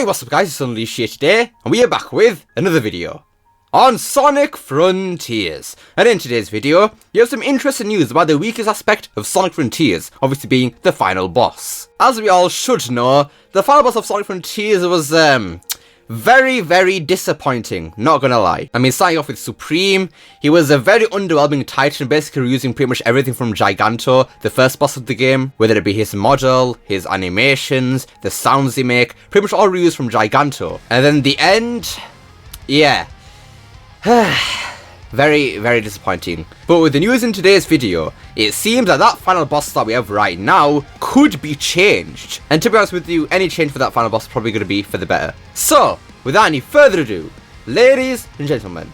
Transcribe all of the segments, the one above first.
Hey, what's up guys, it's Unleashed here today, and we are back with another video on Sonic Frontiers. And in today's video, you have some interesting news about the weakest aspect of Sonic Frontiers, obviously being the final boss. As we all should know, the final boss of Sonic Frontiers was, very disappointing, not gonna lie. I mean, starting off with Supreme, he was a very underwhelming titan, basically using pretty much everything from Giganto, the first boss of the game, whether it be his model, his animations, the sounds they make, pretty much all reused from Giganto. And then the end, yeah. Very disappointing. But with the news in today's video, it seems that that final boss that we have right now could be changed. And to be honest with you, any change for that final boss is probably going to be for the better. So, without any further ado, ladies and gentlemen,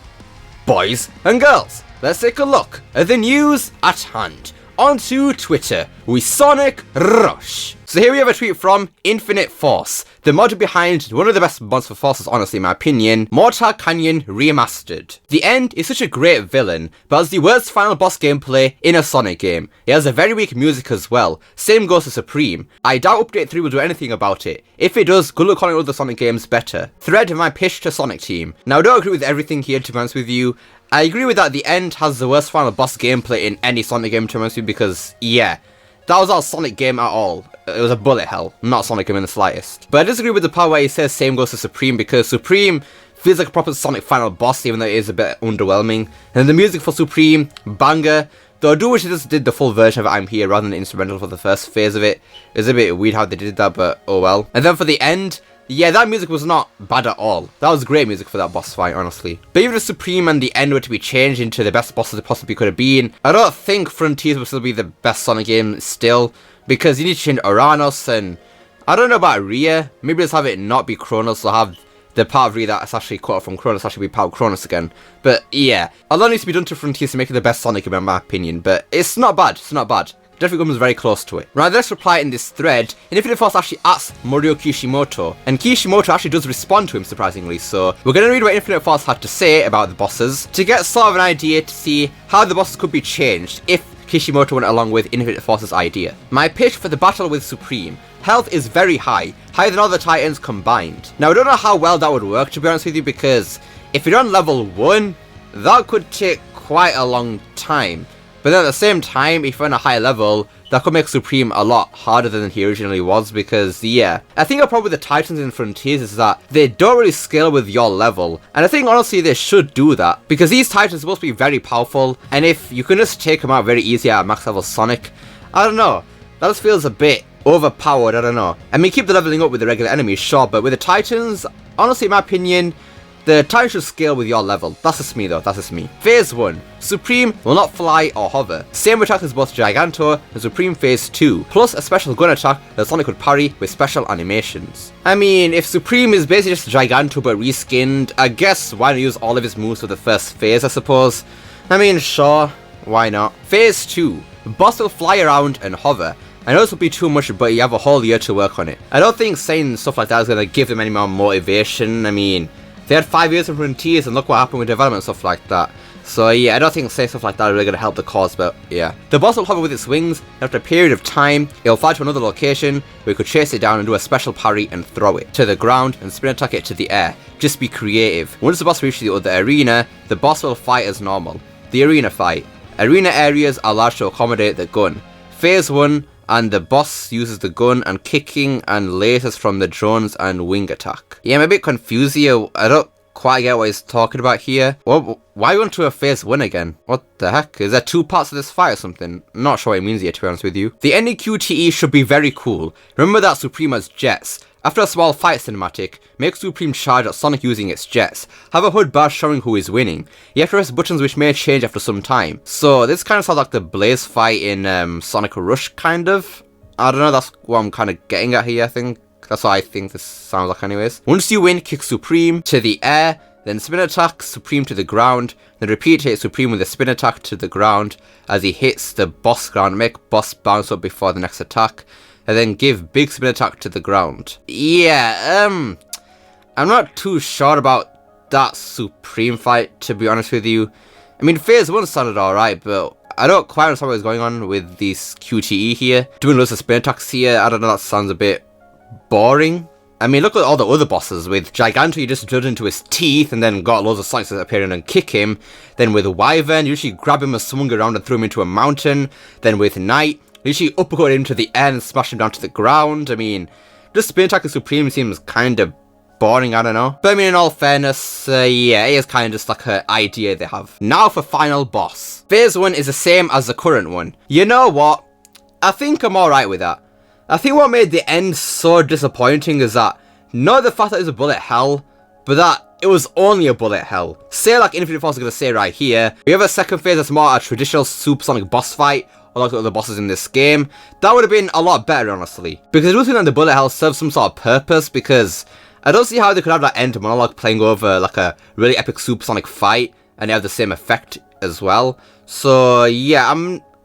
boys and girls, let's take a look at the news at hand. Onto Twitter with Sonic Rush. So here we have a tweet from Infinite Force, the mod behind one of the best mods for Forces, honestly in my opinion, Mortal Canyon Remastered. The End is such a great villain, but has the worst final boss gameplay in a Sonic game. It has a very weak music as well, same goes to Supreme. I doubt Update 3 will do anything about it. If it does, good luck calling other Sonic games better. Thread my pitch to Sonic Team. Now I don't agree with everything here, to be honest with you. I agree with that The End has the worst final boss gameplay in any Sonic game, to be honest with you, because, yeah, that was not a Sonic game at all. It was a bullet hell, not a Sonic game in the slightest. But I disagree with the part where he says same goes to Supreme, because Supreme feels like a proper Sonic final boss, even though it is a bit underwhelming. And the music for Supreme, banger. Though I do wish they just did the full version of I'm Here rather than the instrumental for the first phase of it. It's a bit weird how they did that, but oh well. And then for The End, yeah, that music was not bad at all. That was great music for that boss fight, honestly. But even if Supreme and The End were to be changed into the best bosses it possibly could have been, I don't think Frontiers will still be the best Sonic game still, because you need to change Uranus, and I don't know about Rhea. Maybe just have it not be Kronos, or have the part of Rhea that's actually cut off from Kronos actually be part of Kronos again. But yeah, a lot needs to be done to Frontiers to make it the best Sonic game in my opinion, but it's not bad, it's not bad. Definitely comes very close to it. Right, let's reply in this thread. And Infinite Force actually asks Morio Kishimoto, and Kishimoto actually does respond to him, surprisingly. So we're going to read what Infinite Force had to say about the bosses to get sort of an idea to see how the bosses could be changed if Kishimoto went along with Infinite Force's idea. My pitch for the battle with Supreme. Health is very high, higher than all the Titans combined. Now I don't know how well that would work, to be honest with you, because if you're on level 1, that could take quite a long time. But then at the same time, if you're on a high level, that could make Supreme a lot harder than he originally was, because, yeah. I think the problem with the Titans in Frontiers is that they don't really scale with your level. And I think, honestly, they should do that, because these Titans are supposed to be very powerful, and if you can just take them out very easily at max level Sonic, I don't know. That just feels a bit overpowered, I don't know. I mean, keep the leveling up with the regular enemies, sure, but with the Titans, honestly, in my opinion, the Titan should scale with your level. That's just me though, that's just me. Phase 1. Supreme will not fly or hover. Same attack as both Giganto and Supreme Phase 2. Plus a special gun attack that Sonic could parry with special animations. I mean, if Supreme is basically just Giganto but reskinned, I guess why not use all of his moves for the first phase, I suppose. I mean, sure, why not. Phase 2. Boss will fly around and hover. I know this will be too much, but you have a whole year to work on it. I don't think saying stuff like that is going to give them any more motivation. I mean, they had 5 years of Frontiers and look what happened with development and stuff like that. So yeah, I don't think saying stuff like that is really going to help the cause, but yeah. The boss will hover with its wings, and after a period of time, it'll fly to another location where you could chase it down and do a special parry and throw it to the ground and spin attack it to the air. Just be creative. Once the boss reaches the other arena, the boss will fight as normal. The arena fight. Arena areas are large to accommodate the gun. Phase 1, and the boss uses the gun and kicking and lasers from the drones and wing attack. Yeah, I'm a bit confused here. I don't quite get what he's talking about here. Well, why go into a phase 1 again? What the heck? Is there 2 parts of this fight or something? I'm not sure what it means here, to be honest with you. The ending QTE should be very cool. Remember that Supreme has jets. After a small fight cinematic, make Supreme charge at Sonic using its jets. Have a HUD bar showing who is winning. You have to press buttons which may change after some time. So this kind of sounds like the Blaze fight in Sonic Rush, kind of. I don't know, that's what I'm kind of getting at here, I think. That's what I think this sounds like anyways. Once you win, kick Supreme to the air, then spin attack Supreme to the ground, then repeat hit Supreme with a spin attack to the ground as he hits the boss ground. Make boss bounce up before the next attack. And then give big spin attack to the ground. Yeah, I'm not too sure about that Supreme fight, to be honest with you. I mean, phase 1 sounded alright, but I don't quite understand what's going on with this QTE here. Doing loads of spin attacks here, I don't know, that sounds a bit boring. I mean, look at all the other bosses. With Giganto, you just drilled into his teeth and then got loads of Sonics that appear in and kick him. Then with Wyvern, you usually grab him and swung around and threw him into a mountain. Then with Knight, you usually uppercut him to the end and smash him down to the ground. I mean, just spin attacking Supreme seems kind of boring, I don't know. But I mean, in all fairness, yeah, it is kind of just like an idea they have. Now for final boss. Phase 1 is the same as the current one. You know what? I think I'm alright with that. I think what made the end so disappointing is that, not the fact that it was a bullet hell, but that it was only a bullet hell. Say like Infinite Force is going to say right here, we have a second phase that's more a traditional supersonic boss fight, like the other bosses in this game. That would have been a lot better, honestly. Because losing on the bullet hell serves some sort of purpose, because I don't see how they could have that end monologue playing over like a really epic supersonic fight, and they have the same effect as well. So yeah,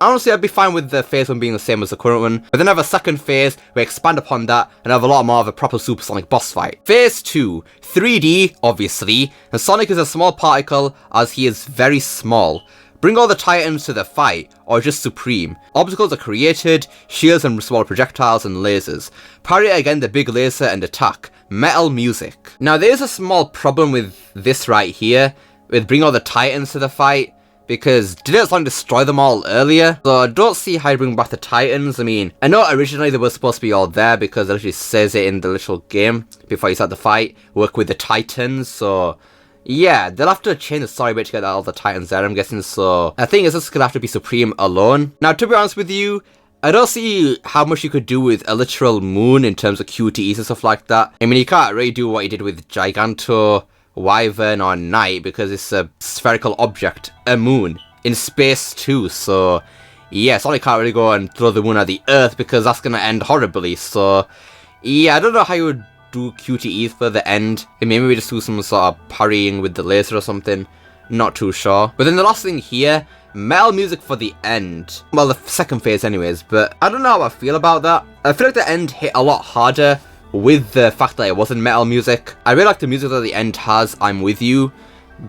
honestly, I'd be fine with the phase 1 being the same as the current one, but then have a second phase, we expand upon that, and have a lot more of a proper supersonic boss fight. Phase 2, 3D, obviously, and Sonic is a small particle, as he is very small. Bring all the Titans to the fight, or just Supreme. Obstacles are created, shields and small projectiles and lasers. Parry again the big laser and attack. Metal music. Now there is a small problem with this right here, with bring all the Titans to the fight, because didn't Sonic destroy them all earlier? So I don't see how you bring back the Titans. I mean, I know originally they were supposed to be all there because it actually says it in the little game before you start the fight. Work with the Titans, so yeah, they'll have to change the story bit to get all the Titans there, I'm guessing. So I think it's just gonna have to be Supreme alone. Now, to be honest with you, I don't see how much you could do with a literal moon in terms of QTEs and stuff like that. I mean, you can't really do what you did with Giganto, Wyvern or Knight because it's a spherical object, a moon, in space too, so yeah, Sonic can't really go and throw the moon at the Earth because that's gonna end horribly. So yeah, I don't know how you would do QTEs for the end. Maybe we just do some sort of parrying with the laser or something, not too sure. But then the last thing here, metal music for the end. Well, the second phase anyways, but I don't know how I feel about that. I feel like the end hit a lot harder with the fact that it wasn't metal music. I really like the music that the end has, I'm With You,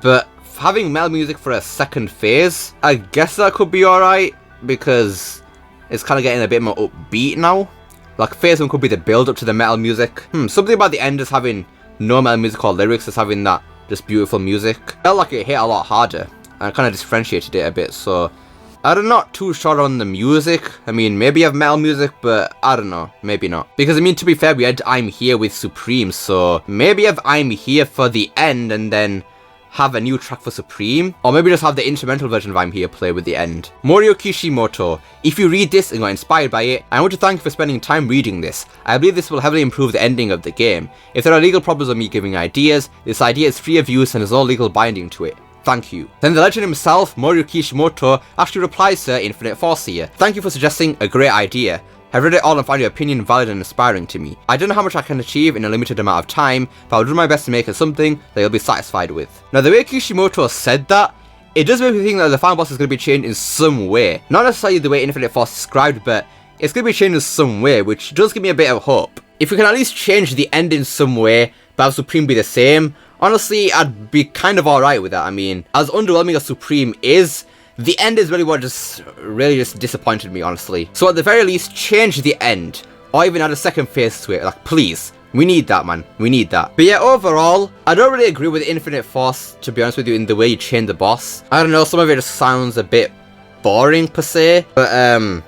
but having metal music for a second phase, I guess that could be alright, because it's kind of getting a bit more upbeat now. Like phase 1 could be the build up to the metal music. Something about the end just having no metal music or lyrics, just having that just beautiful music. I felt like it hit a lot harder, and I kind of differentiated it a bit, so I'm not too sure on the music. I mean, maybe you have metal music, but I don't know, maybe not. Because I mean, to be fair, we had I'm Here with Supreme, so maybe have I'm Here for the end and then have a new track for Supreme, or maybe just have the instrumental version of I'm Here play with the end. Morio Kishimoto, if you read this and got inspired by it, I want to thank you for spending time reading this. I believe this will heavily improve the ending of the game. If there are legal problems with me giving ideas, this idea is free of use and has no legal binding to it. Thank you. Then the legend himself, Morio Kishimoto, actually replies to Infinite Force here. Thank you for suggesting a great idea. I've read it all and found your opinion valid and inspiring to me. I don't know how much I can achieve in a limited amount of time, but I'll do my best to make it something that you'll be satisfied with. Now, the way Kishimoto said that, it does make me think that the final boss is going to be changed in some way. Not necessarily the way Infinite Force described, but it's going to be changed in some way, which does give me a bit of hope. If we can at least change the end in some way, but have Supreme be the same, honestly, I'd be kind of alright with that. I mean, as underwhelming as Supreme is, the end is really what really just disappointed me, honestly. So at the very least, change the end, or even add a second phase to it. Like, please. We need that, man. We need that. But yeah, overall, I don't really agree with Infinite Force, to be honest with you, in the way you change the boss. I don't know, some of it just sounds a bit boring, per se. But,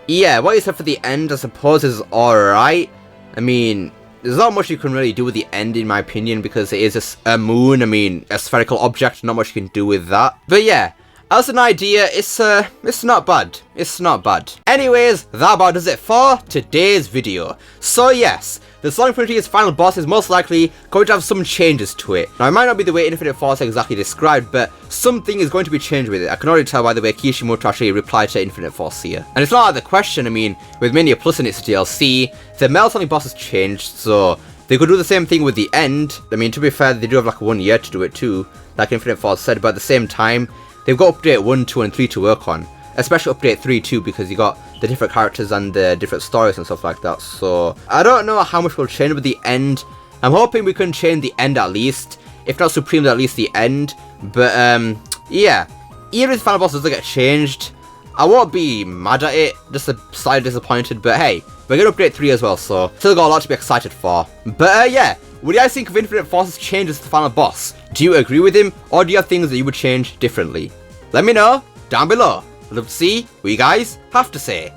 yeah, what you said for the end, I suppose, is alright. I mean, there's not much you can really do with the end, in my opinion, because it is just a moon. I mean, a spherical object, not much you can do with that. But yeah, as an idea, it's not bad. It's not bad. Anyways, that about does it for today's video. So yes, the Sonic Frontier's final boss is most likely going to have some changes to it. Now, it might not be the way Infinite Force exactly described, but something is going to be changed with it. I can already tell by the way Kishimoto actually replied to Infinite Force here. And it's not out of the question. I mean, with Mania Plus in its DLC, the Metal Sonic boss has changed, so they could do the same thing with the end. I mean, to be fair, they do have like 1 year to do it too, like Infinite Force said, but at the same time, they've got update 1, 2, and 3 to work on. Especially update 3 too, because you got the different characters and the different stories and stuff like that. So I don't know how much will change with the end. I'm hoping we can change the end at least. If not Supreme, at least the end. But yeah, even if the final boss doesn't get changed, I won't be mad at it. Just slightly disappointed. But hey, we're going to upgrade 3 as well, so still got a lot to be excited for. But yeah, what do you guys think of Infinite Force's changes to the final boss? Do you agree with him, or do you have things that you would change differently? Let me know down below. I'd love to see what you guys have to say.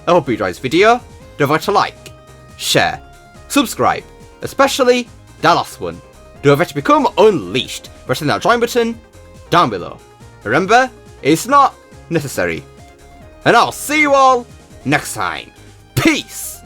I hope you enjoyed this video. Don't forget to like, share, subscribe, especially that last one. Don't forget to become unleashed by pressing that join button down below. Remember, it's not necessary. And I'll see you all next time. Peace!